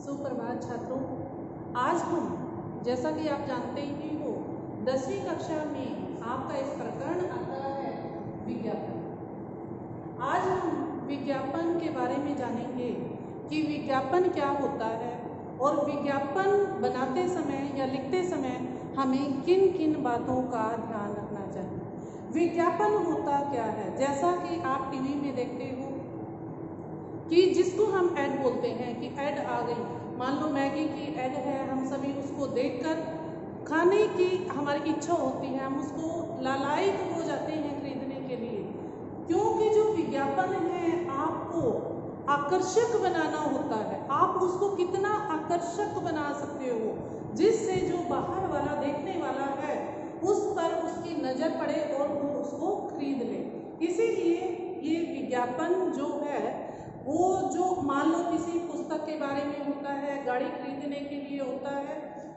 सुप्रभात छात्रों। आज हम, जैसा कि आप जानते ही हो, 10वीं कक्षा में आपका एक प्रकरण आता है विज्ञापन। आज हम विज्ञापन के बारे में जानेंगे कि विज्ञापन क्या होता है और विज्ञापन बनाते समय या लिखते समय हमें किन किन बातों का ध्यान रखना चाहिए। विज्ञापन होता क्या है? जैसा कि आप टीवी में देखते हो कि जिसको हम ऐड बोलते हैं कि ऐड आ गई, मान लो मैगी की ऐड है, हम सभी उसको देखकर खाने की हमारी इच्छा होती है, हम उसको लालायित हो जाते हैं खरीदने के लिए, क्योंकि जो विज्ञापन है आपको आकर्षक बनाना होता है। आप उसको कितना आकर्षक बना सकते हो जिससे जो बाहर वाला देखने वाला है उस पर उसकी नज़र पड़े और वो उसको खरीद ले। इसीलिए ये विज्ञापन जो है वो जो मान लो किसी पुस्तक के बारे में होता है, गाड़ी खरीदने के लिए होता है,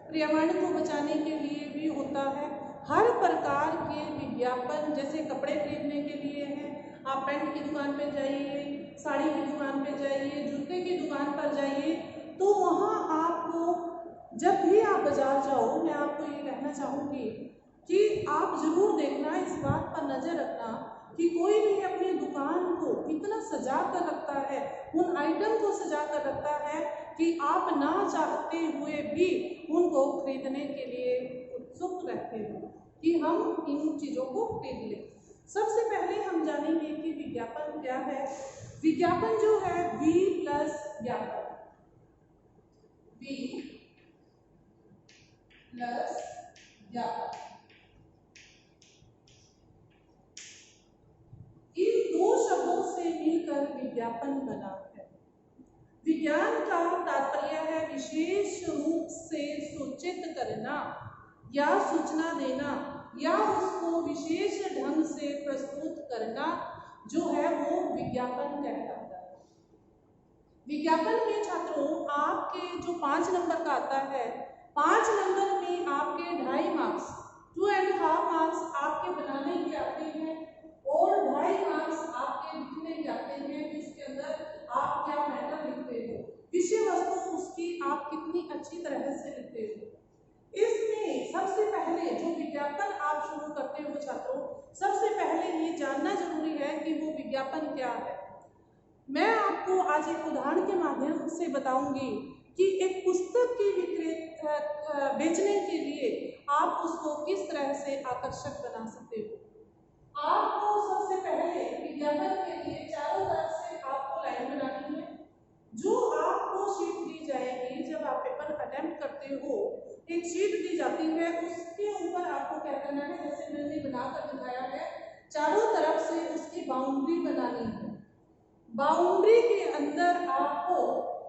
पर्यावरण को बचाने के लिए भी होता है। हर प्रकार के विज्ञापन, जैसे कपड़े खरीदने के लिए हैं, आप पैंट की दुकान पर जाइए, साड़ी की दुकान पर जाइए, जूते की दुकान पर जाइए, तो वहाँ आपको जब भी आप बाजार जाओ, मैं आपको ये कहना चाहूँगी कि आप ज़रूर देखना, इस बात पर नज़र रखना कि कोई भी अपनी दुकान को इतना सजा कर रखता है, उन आइटम को सजा कर रखता है कि आप ना चाहते हुए भी उनको खरीदने के लिए उत्सुक रहते हो कि हम इन चीज़ों को खरीद लें। सबसे पहले हम जानेंगे कि विज्ञापन क्या है। विज्ञापन जो है V प्लस ज्ञापन, V प्लस ज्ञापन, इन दो शब्दों से मिलकर विज्ञापन बना है। विज्ञान का तात्पर्य है विशेष रूप से सूचित करना या सूचना देना या उसको विशेष ढंग से प्रस्तुत करना, जो है वो विज्ञापन कहलाता है। विज्ञापन में छात्रों आपके जो 5 नंबर का आता है, 5 नंबर में आपके 2.5 मार्क्स, 2.5 मार्क्स आपके बनाने के आते हैं और 2.5 मार्क्स आपके लिखने के आते हैं, जिसके अंदर आप क्या मैटर लिखते हो, विषय वस्तु उसकी आप कितनी अच्छी तरह से लिखते हो। इसमें सबसे पहले जो विज्ञापन आप शुरू करते हो छात्रों, सबसे पहले ये जानना जरूरी है कि वो विज्ञापन क्या है। मैं आपको आज एक उदाहरण के माध्यम से बताऊंगी कि एक पुस्तक की बेचने के लिए आप उसको किस तरह से आकर्षक बना सकते हो। आपको सबसे पहले विज्ञापन के लिए चारों तरफ से आपको लाइन बनानी है। जो आपको शीट दी जाएगी, जब आप पेपर अटेम्प्ट करते हो, एक शीट दी जाती है, उसके ऊपर आपको क्या करना है, जैसे मैंने बनाकर दिखाया है, चारों तरफ से उसकी बाउंड्री बनानी है। बाउंड्री के अंदर आपको,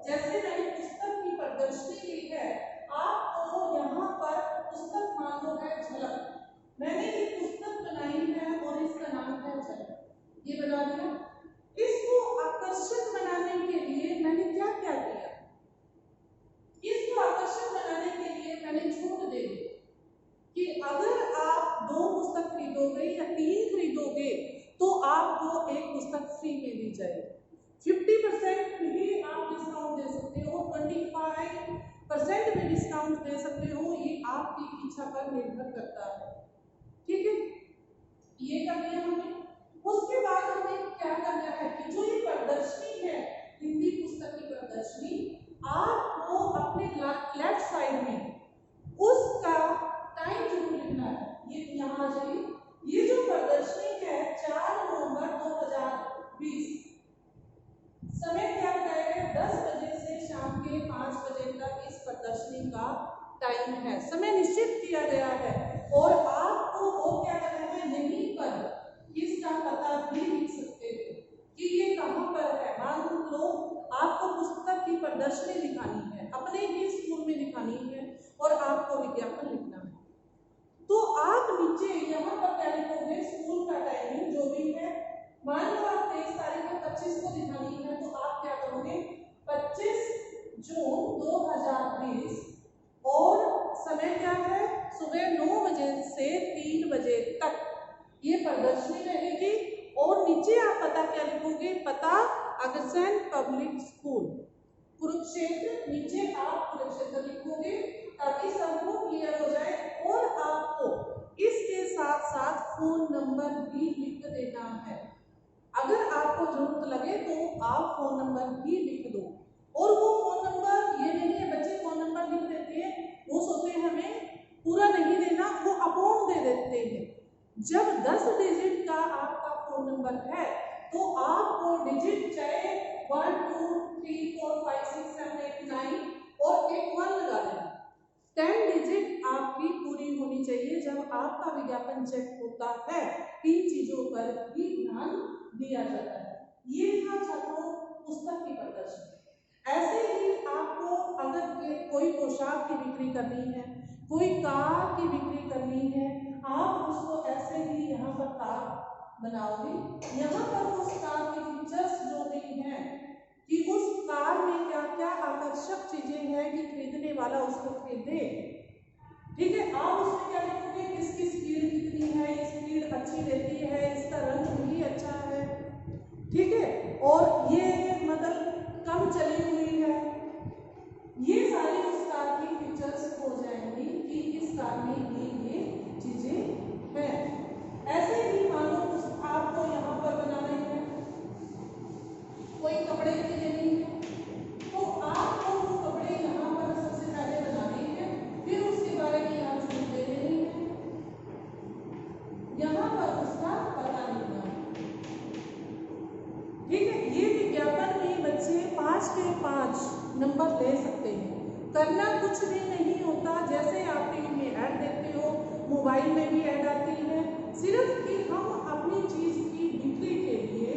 जैसे मैंने पुस्तक की प्रदर्शनी ली है, आपको यहाँ पर पुस्तक मान लो है झलक, मैंने ये पुस्तक बनाई है और इसका नाम है झलक, ये बना दिया। इसको आकर्षक बनाने के लिए मैंने क्या क्या किया, इसको आकर्षक बनाने के लिए मैंने छूट दे दी कि अगर आप 2 पुस्तक खरीदोगे या 3 खरीदोगे तो आपको एक पुस्तक फ्री में दी जाएगी। 50% भी आप डिस्काउंट दे सकते हो, 25% में डिस्काउंट दे सकते हो, ये आपकी इच्छा पर निर्भर करता है। ठीक है, ये कर लिया हमने। उसके बाद हमें क्या करना है कि जो ये प्रदर्शनी है, हिंदी पुस्तक की प्रदर्शनी, आपको अपने लेफ्ट साइड में उसका टाइम जरूर लिखना है। ये यहाँ आ जाइए, ये जो प्रदर्शनी है 4 नवंबर 2020, समय क्या बताया गया, 10 बजे से शाम के 5 बजे तक इस प्रदर्शनी का टाइम है, समय निश्चित किया गया है। और आपको वो क्या करना है, यहीं पर इसका पता भी लिख सकते हो कि ये कहाँ पर है। मान लो आपको पुस्तक की प्रदर्शनी दिखानी है, अपने ही स्कूल में दिखानी है और आपको विज्ञापन लिखना है, तो आप नीचे यहाँ पर क्या लिखोगे, स्कूल का टाइमिंग जो भी है, मान लो आप 23 तारीख को 25 को दिखानी है, तो आप क्या करोगे, 25 जून 2020 और समय क्या है, सुबह 9 बजे से 3 बजे तक ये प्रदर्शनी रहेगी। और नीचे आप पता क्या लिखोगे, पता अग्रसेन पब्लिक स्कूल, कुरुक्षेत्र, नीचे आप कुरुक्षेत्र लिखोगे ताकि सबको क्लियर हो जाए। और आपको इसके साथ साथ फोन नंबर भी लिख देना है। अगर आपको जरूरत लगे तो आप फोन नंबर भी लिख दो। और वो फोन नंबर ये नहीं है बच्चे फोन नंबर लिख देते हैं, वो सोचते हैं हमें पूरा नहीं देना, वो अपूर्ण दे देते हैं। जब 10 डिजिट का आपका फोन नंबर है तो आपको डिजिट चाहे 1 2 3 4 5 6 7 8 9 और एक 1 लगा देना। 10 डिजिट आपकी पूरी होनी चाहिए। जब आपका विज्ञापन चेक होता है इन चीजों पर भी ध्यान दिया जाता है। ये था छात्रों पुस्तक की प्रदर्शनी। ऐसे ही आपको अगर कोई पोशाक की बिक्री करनी है, कोई कार की बिक्री करनी है, आप उसको ऐसे ही यहाँ पर कार बनाओगे। यहाँ पर उस कार के फीचर्स जो भी हैं कि उस कार में क्या क्या आकर्षक चीजें हैं कि खरीदने वाला उसको खरीदे। ठीक है, आप उसमें क्या लिखोगे, इसकी स्पीड कितनी है, स्पीड अच्छी रहती है, इसका रंग भी अच्छा है, ठीक है, और ये मतलब कम चली हुई है। ये सारी उस कार की फीचर्स हो जाएंगी कि इस कार में ये चीजें हैं। ऐसे ही मानो आपको यहाँ पर बनाने हैं, कोई कपड़े की लेनी है तो आपको वो कपड़े यहाँ पर सबसे पहले बनाने हैं, फिर उसके बारे में यहाँ छूट दे देनी है, यहाँ पर उसका पता लिखना है। ठीक है, ये विज्ञापन में बच्चे 5 के 5 नंबर ले सकते हैं। करना कुछ भी नहीं होता, जैसे आप टीवी में ऐड देखते हो, मोबाइल में भी ऐड आती है, सिर्फ कि हम अपनी चीज की बिक्री के लिए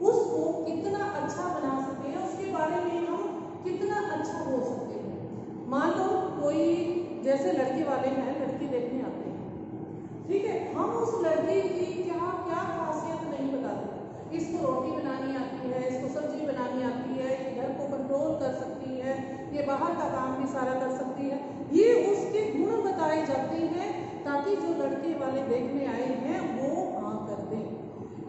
उसको कितना अच्छा बना सकते हैं, उसके बारे में हम कितना अच्छा बोल सकते हैं। मान लो कोई जैसे लड़के वाले हैं, लड़की देखने आते हैं, ठीक है, हम उस लड़की की क्या क्या खासियत नहीं बताते। इसको रोटी बनानी आती है, इसको सब्जी बनानी आती है, ये घर को कंट्रोल कर सकती है, ये बाहर का काम भी सारा कर सकती है, ये उसके गुण बताए जाते हैं ताकि जो लड़के वाले देखने आए हैं वो हाँ कर दें।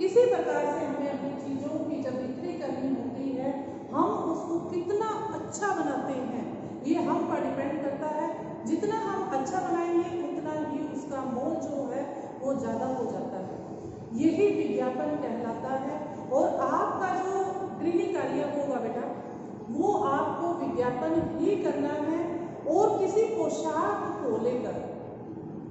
इसी प्रकार से हमें अपनी चीज़ों की जब बिक्री करनी होती है, हम उसको कितना अच्छा बनाते हैं ये हम पर डिपेंड करता है। जितना हम अच्छा बनाएंगे उतना ही उसका मोल जो है वो ज़्यादा हो जाता है। यही विज्ञापन कहलाता है। और आपका जो गृह कार्य होगा बेटा, वो आपको विज्ञापन ही करना है। और किसी पोशाक को लेकर,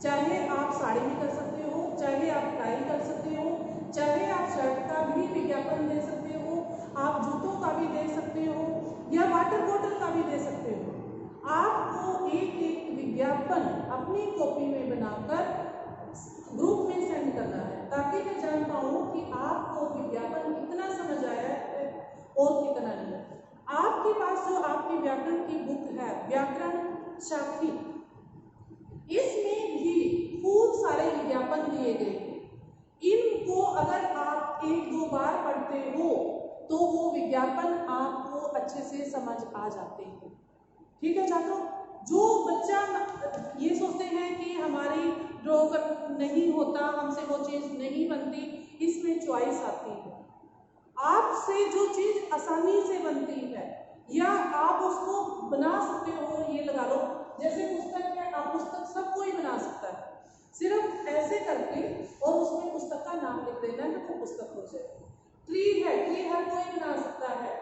चाहे आप साड़ी भी कर सकते हो, चाहे आप टाई कर सकते हो, चाहे आप शर्ट का भी विज्ञापन दे सकते हो, आप जूतों का भी दे सकते हो, या वाटर बॉटल का भी दे सकते हो। आपको एक एक विज्ञापन अपनी कॉपी में बनाकर ग्रुप में सेंड करना है ताकि मैं जान पाऊँ कि आपको विज्ञापन कितना समझ आया है और कितना नहीं। आपके पास जो आपकी व्याकरण की बुक है, व्याकरण साखी, इसमें भी खूब सारे विज्ञापन दिए गए हैं। इनको अगर आप 1-2 बार पढ़ते हो तो वो विज्ञापन आपको अच्छे से समझ आ जाते हैं। ठीक है छात्रों, जो बच्चा ये सोचते हैं कि हमारी ड्रॉ कर नहीं होता, हमसे वो चीज़ नहीं बनती, इसमें चॉइस आती है। आपसे जो चीज़ आसानी से बनती है या आप उसको बना सकते हो, ये लगा लो जैसे पुस्तक है, आप पुस्तक सब कोई बना सकता है, सिर्फ ऐसे करके और उसमें पुस्तक का नाम लिख देना है तो पुस्तक हो जाएगी। ट्री है, ट्री हर कोई बना सकता है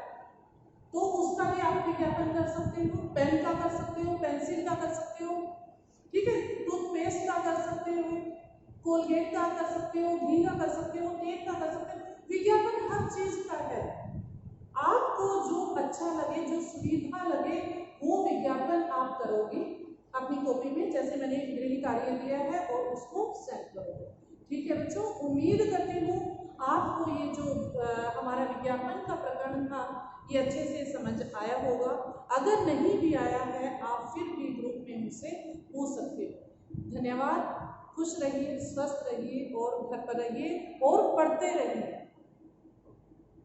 तो उसका भी आप विज्ञापन कर सकते हो। पेन का कर सकते हो, पेंसिल का कर सकते हो, ठीक है, टूथपेस्ट का कर सकते हो, कोलगेट का कर सकते हो, घी का कर सकते हो, टेप का कर सकते हो। विज्ञापन हर चीज का है। आपको जो अच्छा लगे, जो सुविधा लगे, वो विज्ञापन आप करोगे अपनी कॉपी में, जैसे मैंने गृह कार्य दिया है, और उसको सेंड करोगे। ठीक है बच्चों, उम्मीद करती हूँ आपको ये जो हमारा विज्ञापन का प्रकरण था ये अच्छे से समझ आया होगा। अगर नहीं भी आया है आप फिर भी ग्रुप में मुझसे पूछ सकते हो। धन्यवाद, खुश रहिए, स्वस्थ रहिए और घर पर रहिए और पढ़ते रहिए।